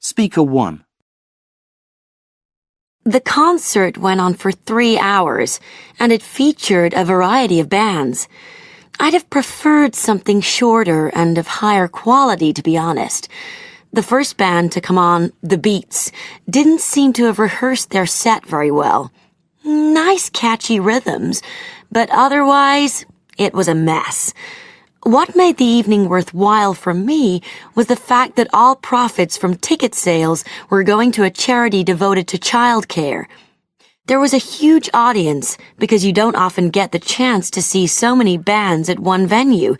Speaker 1. The concert went on for 3 hours, and it featured a variety of bands. I'd have preferred something shorter and of higher quality, to be honest. The first band to come on, The Beats, didn't seem to have rehearsed their set very well. Nice catchy rhythms, but otherwise, it was a mess. What made the evening worthwhile for me was the fact that all profits from ticket sales were going to a charity devoted to childcare. There was a huge audience because you don't often get the chance to see so many bands at one venue,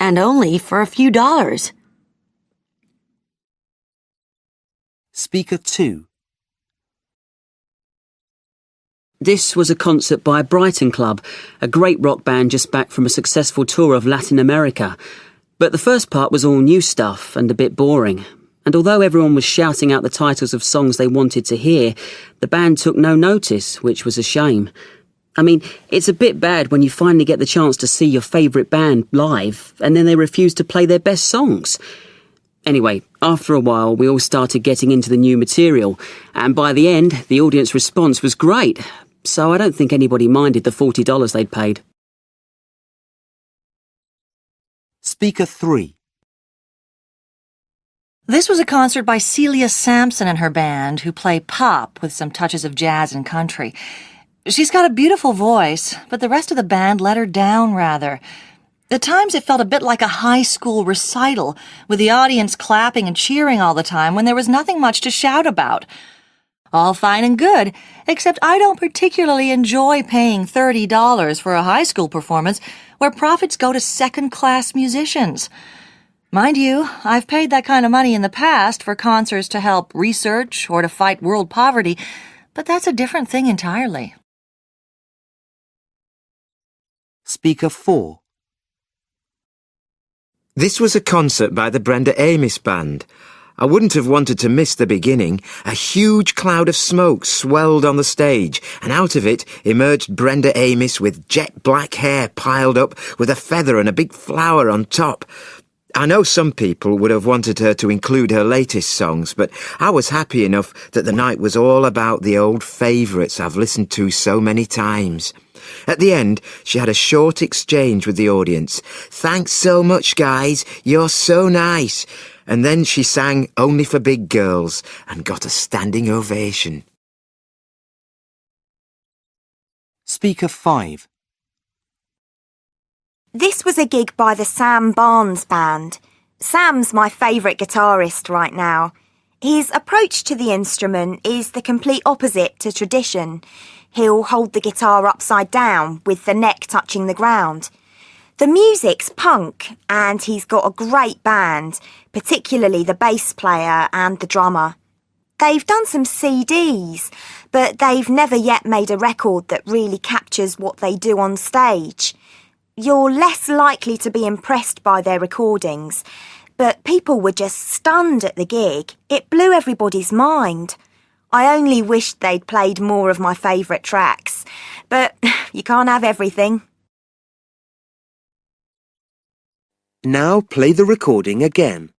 and only for a few dollars. Speaker 2. This was a concert by Brighton Club, a great rock band just back from a successful tour of Latin America. But the first part was all new stuff and a bit boring. And although everyone was shouting out the titles of songs they wanted to hear, the band took no notice, which was a shame. I mean, it's a bit bad when you finally get the chance to see your favourite band live, and then they refuse to play their best songs. Anyway, after a while, we all started getting into the new material, and by the end, the audience response was great. So I don't think anybody minded the $40 they'd paid. Speaker 3. This was a concert by Celia Sampson and her band, who play pop with some touches of jazz and country. She's got a beautiful voice, but the rest of the band let her down rather. At times it felt a bit like a high school recital, with the audience clapping and cheering all the time when there was nothing much to shout about. All fine and good, except I don't particularly enjoy paying $30 for a high school performance where profits go to second-class musicians. Mind you, I've paid that kind of money in the past for concerts to help research or to fight world poverty, but that's a different thing entirely. Speaker 4. This was a concert by the Brenda Amis Band. I wouldn't have wanted to miss the beginning. A huge cloud of smoke swelled on the stage, and out of it emerged Brenda Amis with jet black hair piled up with a feather and a big flower on top. I know some people would have wanted her to include her latest songs, but I was happy enough that the night was all about the old favourites I've listened to so many times. At the end, she had a short exchange with the audience. "Thanks so much, guys. You're so nice." And then she sang Only for Big Girls and got a standing ovation. Speaker 5. This was a gig by the Sam Barnes Band. Sam's my favourite guitarist right now. His approach to the instrument is the complete opposite to tradition. He'll hold the guitar upside down with the neck touching the ground. The music's punk, and he's got a great band, particularly the bass player and the drummer. They've done some CDs, but they've never yet made a record that really captures what they do on stage. You're less likely to be impressed by their recordings, but people were just stunned at the gig. It blew everybody's mind. I only wished they'd played more of my favourite tracks, but you can't have everything. Now play the recording again.